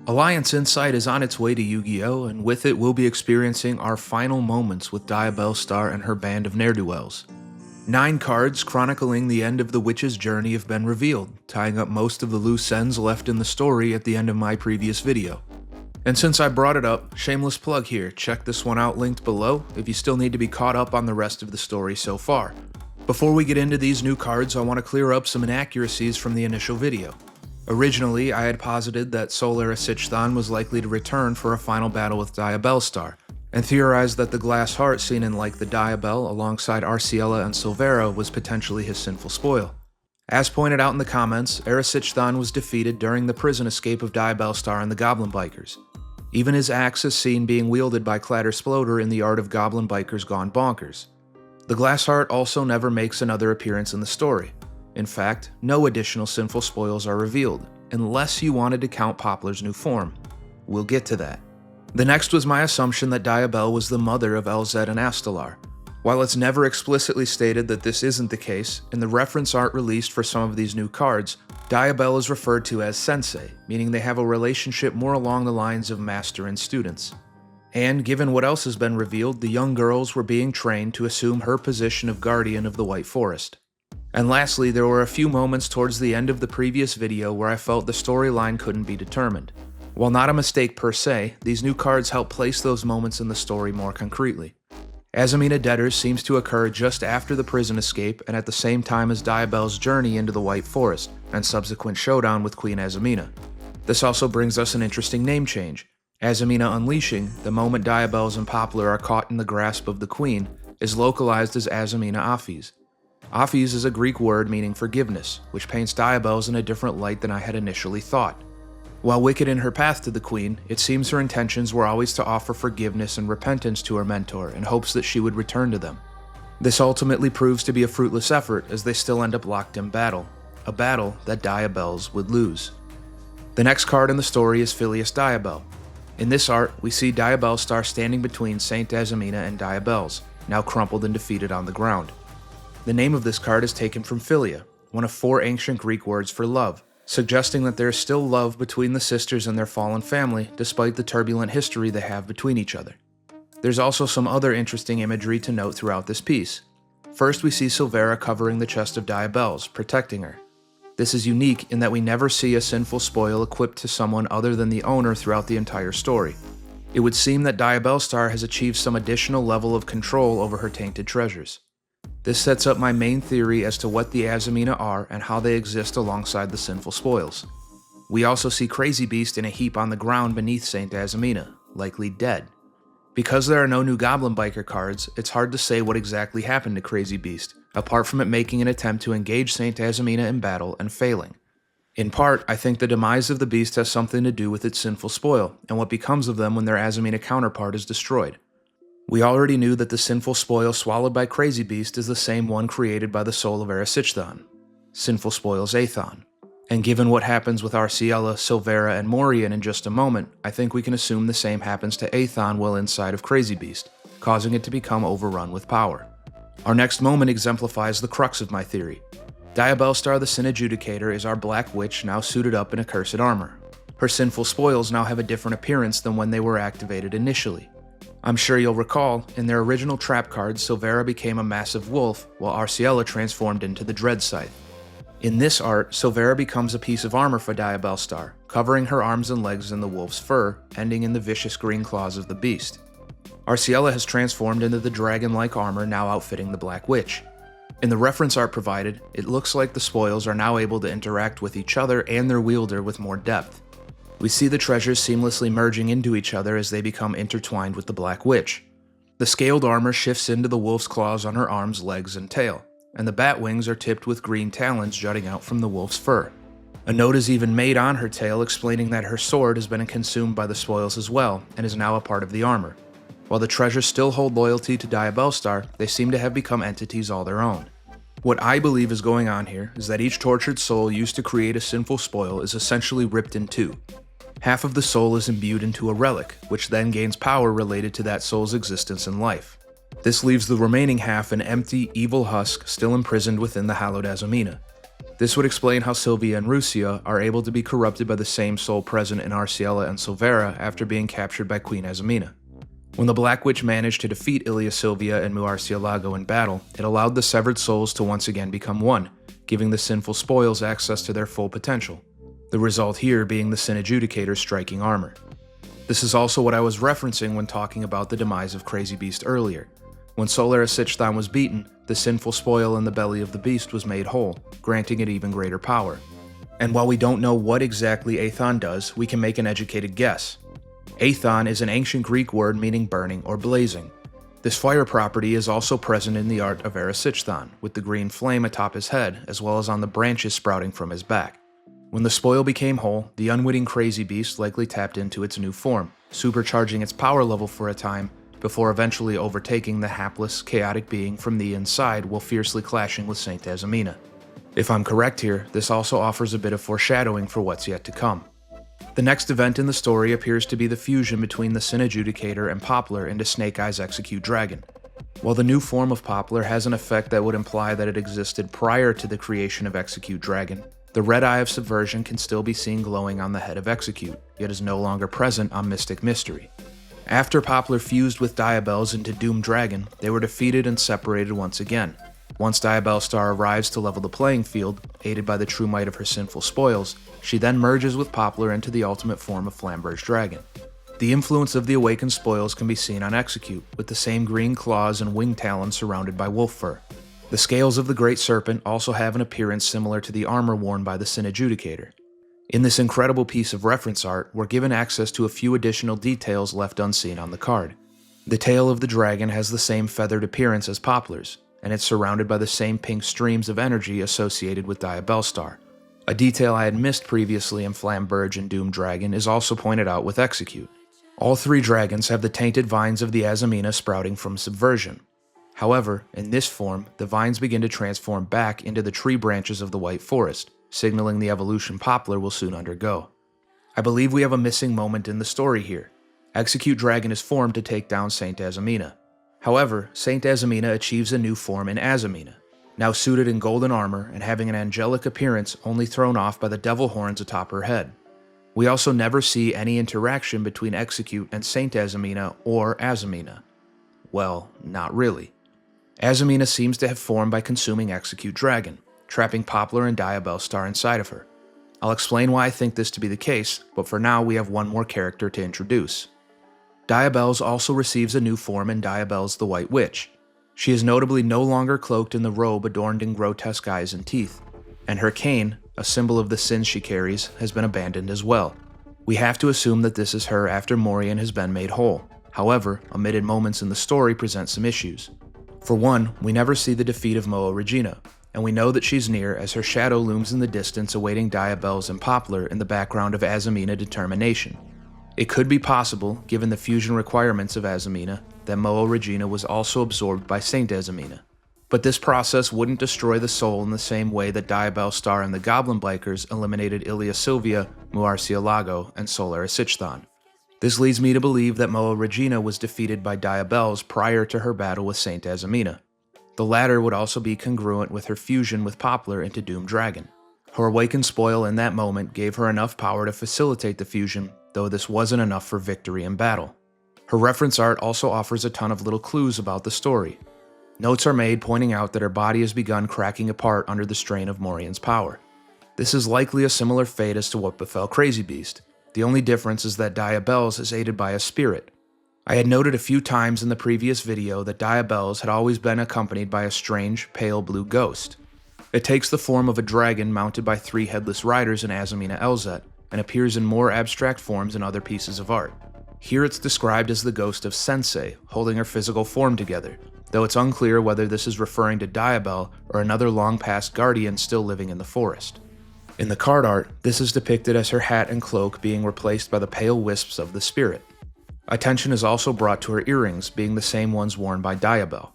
Alliance Insight is on its way to Yu-Gi-Oh, and with it we'll be experiencing our final moments with Diabellstar and her band of ne'er-do-wells. 9 cards chronicling the end of the witch's journey have been revealed, tying up most of the loose ends left in the story at the end of my previous video. And since I brought it up, shameless plug here, check this one out linked below if you still need to be caught up on the rest of the story so far. Before we get into these new cards, I want to clear up some inaccuracies from the initial video. Originally, I had posited that Sol Erisichthan was likely to return for a final battle with Diabellstar, and theorized that the glass heart seen in like the Diabell alongside Arciella and Silvera was potentially his Sinful Spoil. As pointed out in the comments, Erisichthan was defeated during the prison escape of Diabellstar and the Goblin Bikers. Even his axe is seen being wielded by Clattersploder in the art of Goblin Bikers Gone Bonkers. The glass heart also never makes another appearance in the story. In fact, no additional Sinful Spoils are revealed, unless you wanted to count Poplar's new form. We'll get to that. The next was my assumption that Diabell was the mother of Elzed and Astalar. While it's never explicitly stated that this isn't the case, in the reference art released for some of these new cards, Diabell is referred to as Sensei, meaning they have a relationship more along the lines of master and students. And given what else has been revealed, the young girls were being trained to assume her position of guardian of the White Forest. And lastly, there were a few moments towards the end of the previous video where I felt the storyline couldn't be determined. While not a mistake per se, these new cards help place those moments in the story more concretely. Azamina Debtors seems to occur just after the prison escape and at the same time as Diabell's journey into the White Forest and subsequent showdown with Queen Azamina. This also brings us an interesting name change. Azamina Unleashing, the moment Diabellze and Poplar are caught in the grasp of the Queen, is localized as Azamina Aphes. Aphes is a Greek word meaning forgiveness, which paints Diabellze in a different light than I had initially thought. While wicked in her path to the Queen, it seems her intentions were always to offer forgiveness and repentance to her mentor in hopes that she would return to them. This ultimately proves to be a fruitless effort as they still end up locked in battle, a battle that Diabellze would lose. The next card in the story is Filius Diabell. In this art, we see Diabellstar standing between Saint Azamina and Diabellze, now crumpled and defeated on the ground. The name of this card is taken from Philia, one of 4 ancient Greek words for love, suggesting that there is still love between the sisters and their fallen family despite the turbulent history they have between each other. There's also some other interesting imagery to note throughout this piece. First, we see Silvera covering the chest of Diabellze, protecting her. This is unique in that we never see a Sinful Spoil equipped to someone other than the owner throughout the entire story. It would seem that Diabellstar has achieved some additional level of control over her tainted treasures. This sets up my main theory as to what the Azamina are and how they exist alongside the Sinful Spoils. We also see Crazy Beast in a heap on the ground beneath Saint Azamina, likely dead. Because there are no new Goblin Biker cards, it's hard to say what exactly happened to Crazy Beast, apart from it making an attempt to engage Saint Azamina in battle and failing. In part, I think the demise of the beast has something to do with its Sinful Spoil, and what becomes of them when their Azamina counterpart is destroyed. We already knew that the Sinful Spoil swallowed by Crazy Beast is the same one created by the soul of Erisichthan, Sinful Spoils Aethon. And given what happens with Arciella, Silvera, and Morian in just a moment, I think we can assume the same happens to Aethon while inside of Crazy Beast, causing it to become overrun with power. Our next moment exemplifies the crux of my theory. Diabellstar the Sin Adjudicator is our Black Witch now suited up in accursed armor. Her Sinful Spoils now have a different appearance than when they were activated initially. I'm sure you'll recall, in their original trap cards, Silvera became a massive wolf, while Arciella transformed into the Dread Scythe. In this art, Silvera becomes a piece of armor for Diabellstar, covering her arms and legs in the wolf's fur, ending in the vicious green claws of the beast. Arciella has transformed into the dragon-like armor now outfitting the Black Witch. In the reference art provided, it looks like the spoils are now able to interact with each other and their wielder with more depth. We see the treasures seamlessly merging into each other as they become intertwined with the Black Witch. The scaled armor shifts into the wolf's claws on her arms, legs, and tail, and the bat wings are tipped with green talons jutting out from the wolf's fur. A note is even made on her tail explaining that her sword has been consumed by the spoils as well, and is now a part of the armor. While the treasures still hold loyalty to Diabellstar, they seem to have become entities all their own. What I believe is going on here is that each tortured soul used to create a Sinful Spoil is essentially ripped in two. Half of the soul is imbued into a relic, which then gains power related to that soul's existence and life. This leaves the remaining half an empty, evil husk still imprisoned within the hallowed Azamina. This would explain how Sylvia and Rusia are able to be corrupted by the same soul present in Arciella and Silvera after being captured by Queen Azamina. When the Black Witch managed to defeat Ilia Sylvia and Muarcielago in battle, it allowed the severed souls to once again become one, giving the Sinful Spoils access to their full potential. The result here being the Sin Adjudicator's striking armor. This is also what I was referencing when talking about the demise of Crazy Beast earlier. When Solaris Sichthon was beaten, the Sinful Spoil in the belly of the beast was made whole, granting it even greater power. And while we don't know what exactly Aethon does, we can make an educated guess. Aethon is an ancient Greek word meaning burning or blazing. This fire property is also present in the art of Erisichthon, with the green flame atop his head as well as on the branches sprouting from his back. When the spoil became whole, the unwitting Crazy Beast likely tapped into its new form, supercharging its power level for a time, before eventually overtaking the hapless, chaotic being from the inside while fiercely clashing with Saint Azamina. If I'm correct here, this also offers a bit of foreshadowing for what's yet to come. The next event in the story appears to be the fusion between the Sin Adjudicator and Poplar into Snake Eye's Execute Dragon. While the new form of Poplar has an effect that would imply that it existed prior to the creation of Execute Dragon, the red eye of Subversion can still be seen glowing on the head of Execute, yet is no longer present on Mystic Mystery. After Poplar fused with Diabellze into Doom Dragon, they were defeated and separated once again. Once Diabellstar arrives to level the playing field, aided by the true might of her Sinful Spoils, she then merges with Poplar into the ultimate form of Flamberge Dragon. The influence of the awakened spoils can be seen on Execute, with the same green claws and wing talons surrounded by wolf fur. The scales of the Great Serpent also have an appearance similar to the armor worn by the Sin Adjudicator. In this incredible piece of reference art, we're given access to a few additional details left unseen on the card. The tail of the dragon has the same feathered appearance as Poplar's, and it's surrounded by the same pink streams of energy associated with Diabellstar. A detail I had missed previously in Flamberge and Doom Dragon is also pointed out with Execute. All three dragons have the tainted vines of the Azamina sprouting from Subversion. However, in this form, the vines begin to transform back into the tree branches of the White Forest, signaling the evolution Poplar will soon undergo. I believe we have a missing moment in the story here. Execute Dragon is formed to take down Saint Azamina. However, Saint Azamina achieves a new form in Azamina, now suited in golden armor and having an angelic appearance only thrown off by the devil horns atop her head. We also never see any interaction between Execute and Saint Azamina or Azamina. Well, not really. Azamina seems to have formed by consuming Execute Dragon, trapping Poplar and Diabellstar inside of her. I'll explain why I think this to be the case, but for now we have one more character to introduce. Diabellze also receives a new form in Diabellze the White Witch. She is notably no longer cloaked in the robe adorned in grotesque eyes and teeth, and her cane, a symbol of the sins she carries, has been abandoned as well. We have to assume that this is her after Morian has been made whole. However, omitted moments in the story present some issues. For one, we never see the defeat of Moa Regina, and we know that she's near as her shadow looms in the distance awaiting Diabellze and Poplar in the background of Azamina Determination. It could be possible, given the fusion requirements of Azamina, that Moa Regina was also absorbed by Saint Azamina. But this process wouldn't destroy the soul in the same way that Diabellstar and the Goblin Bikers eliminated Ilia Sylvia, Muarcielago, and Solaris Sichthon. This leads me to believe that Moa Regina was defeated by Diabellze prior to her battle with Saint Azamina. The latter would also be congruent with her fusion with Poplar into Doom Dragon. Her awakened spoil in that moment gave her enough power to facilitate the fusion, though this wasn't enough for victory in battle. Her reference art also offers a ton of little clues about the story. Notes are made pointing out that her body has begun cracking apart under the strain of Morian's power. This is likely a similar fate as to what befell Crazy Beast. The only difference is that Diabellze is aided by a spirit. I had noted a few times in the previous video that Diabellze had always been accompanied by a strange, pale blue ghost. It takes the form of a dragon mounted by 3 headless riders in Azamina Elzet, and appears in more abstract forms in other pieces of art. Here it's described as the ghost of Sensei, holding her physical form together, though it's unclear whether this is referring to Diabell or another long-past guardian still living in the forest. In the card art, this is depicted as her hat and cloak being replaced by the pale wisps of the spirit. Attention is also brought to her earrings being the same ones worn by Diabell.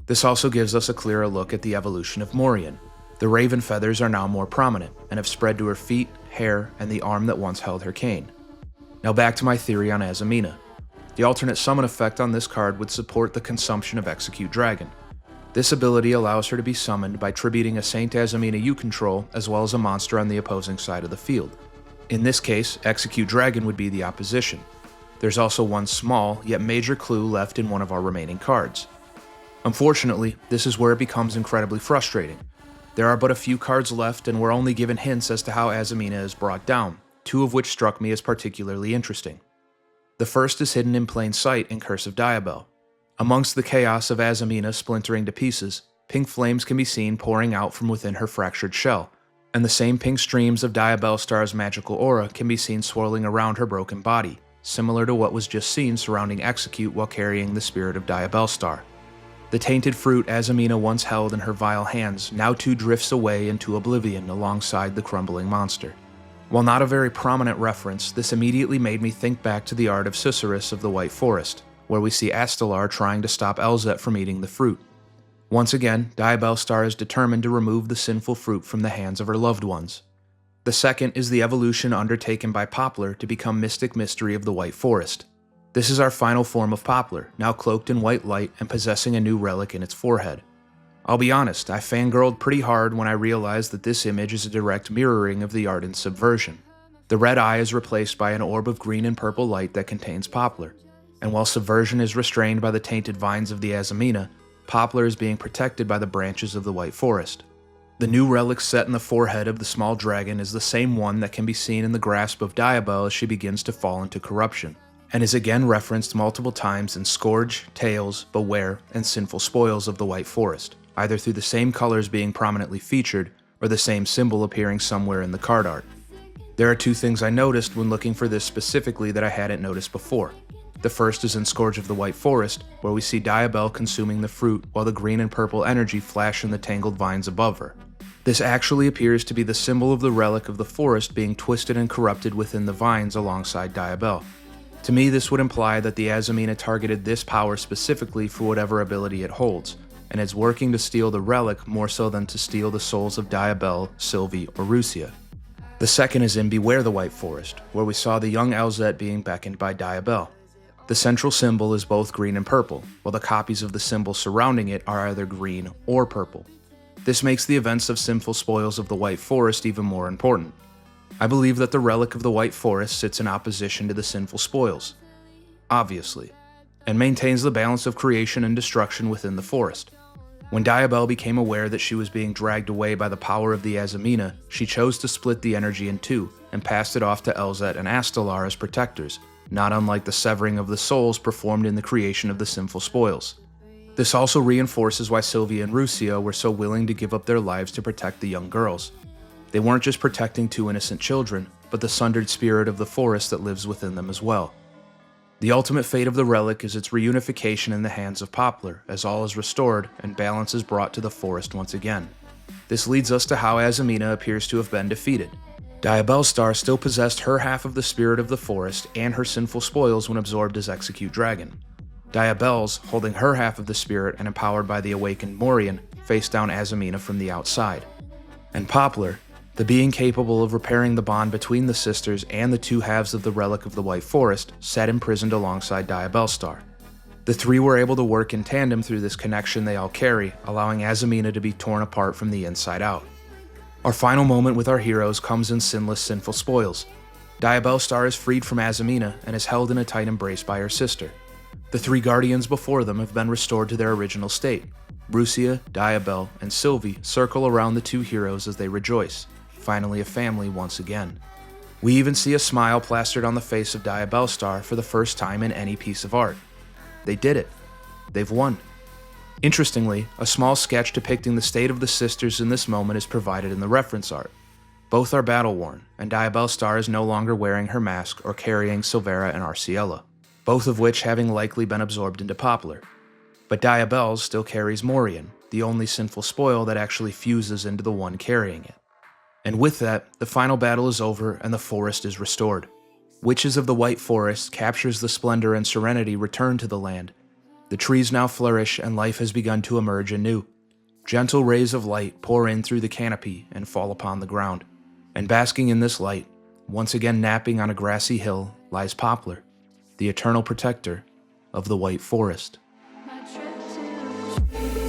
This also gives us a clearer look at the evolution of Morian. The raven feathers are now more prominent, and have spread to her feet, hair, and the arm that once held her cane. Now back to my theory on Azamina. The alternate summon effect on this card would support the consumption of Execute Dragon. This ability allows her to be summoned by tributing a Saint Azamina you control as well as a monster on the opposing side of the field. In this case, Execute Dragon would be the opposition. There's also one small, yet major clue left in one of our remaining cards. Unfortunately, this is where it becomes incredibly frustrating. There are but a few cards left and we're only given hints as to how Azamina is brought down, two of which struck me as particularly interesting. The first is hidden in plain sight in Curse of Diabell. Amongst the chaos of Azamina splintering to pieces, pink flames can be seen pouring out from within her fractured shell, and the same pink streams of Diabellstar's magical aura can be seen swirling around her broken body, similar to what was just seen surrounding Execute while carrying the spirit of Diabellstar. The tainted fruit Azamina once held in her vile hands now too drifts away into oblivion alongside the crumbling monster. While not a very prominent reference, this immediately made me think back to the art of Cicerus of the White Forest, where we see Astalar trying to stop Elzet from eating the fruit. Once again, Diabellstar is determined to remove the sinful fruit from the hands of her loved ones. The second is the evolution undertaken by Poplar to become Mystic Mystery of the White Forest. This is our final form of Poplar, now cloaked in white light and possessing a new relic in its forehead. I'll be honest, I fangirled pretty hard when I realized that this image is a direct mirroring of the art in Subversion. The red eye is replaced by an orb of green and purple light that contains Poplar, and while Subversion is restrained by the tainted vines of the Azamina, Poplar is being protected by the branches of the White Forest. The new relic set in the forehead of the small dragon is the same one that can be seen in the grasp of Diabell as she begins to fall into corruption, and is again referenced multiple times in Scourge, Tales, Beware, and Sinful Spoils of the White Forest, either through the same colors being prominently featured or the same symbol appearing somewhere in the card art. There are two things I noticed when looking for this specifically that I hadn't noticed before. The first is in Scourge of the White Forest, where we see Diabell consuming the fruit while the green and purple energy flash in the tangled vines above her. This actually appears to be the symbol of the relic of the forest being twisted and corrupted within the vines alongside Diabell. To me, this would imply that the Azamina targeted this power specifically for whatever ability it holds, and is working to steal the relic more so than to steal the souls of Diabell, Sylvie, or Rusia. The second is in Beware the White Forest, where we saw the young Elzet being beckoned by Diabell. The central symbol is both green and purple, while the copies of the symbols surrounding it are either green or purple. This makes the events of Sinful Spoils of the White Forest even more important. I believe that the relic of the White Forest sits in opposition to the Sinful Spoils, obviously, and maintains the balance of creation and destruction within the forest. When Diabell became aware that she was being dragged away by the power of the Azamina, she chose to split the energy in two and passed it off to Elzet and Astalar as protectors, not unlike the severing of the souls performed in the creation of the Sinful Spoils. This also reinforces why Sylvie and Rusia were so willing to give up their lives to protect the young girls. They weren't just protecting two innocent children, but the sundered spirit of the forest that lives within them as well. The ultimate fate of the relic is its reunification in the hands of Poplar, as all is restored and balance is brought to the forest once again. This leads us to how Azamina appears to have been defeated. Diabellstar still possessed her half of the spirit of the forest and her sinful spoils when absorbed as Execute Dragon. Diabellze, holding her half of the spirit and empowered by the awakened Morian, faced down Azamina from the outside. And Poplar, the being capable of repairing the bond between the sisters and the two halves of the relic of the White Forest, sat imprisoned alongside Diabellstar. The three were able to work in tandem through this connection they all carry, allowing Azamina to be torn apart from the inside out. Our final moment with our heroes comes in Sinless Sinful Spoils. Diabellstar is freed from Azamina and is held in a tight embrace by her sister. The three guardians before them have been restored to their original state. Rusia, Diabell, and Sylvie circle around the two heroes as they rejoice, finally a family once again. We even see a smile plastered on the face of Diabellstar for the first time in any piece of art. They did it. They've won. Interestingly, a small sketch depicting the state of the sisters in this moment is provided in the reference art. Both are battle-worn, and Diabellstar is no longer wearing her mask or carrying Silvera and Arciella, both of which having likely been absorbed into Poplar. But Diabellze still carries Morian, the only sinful spoil that actually fuses into the one carrying it. And with that, the final battle is over and the forest is restored. Witches of the White Forest captures the splendor and serenity returned to the land. The trees now flourish and life has begun to emerge anew. Gentle rays of light pour in through the canopy and fall upon the ground. And basking in this light, once again napping on a grassy hill, lies Poplar, the eternal protector of the White Forest. My trip to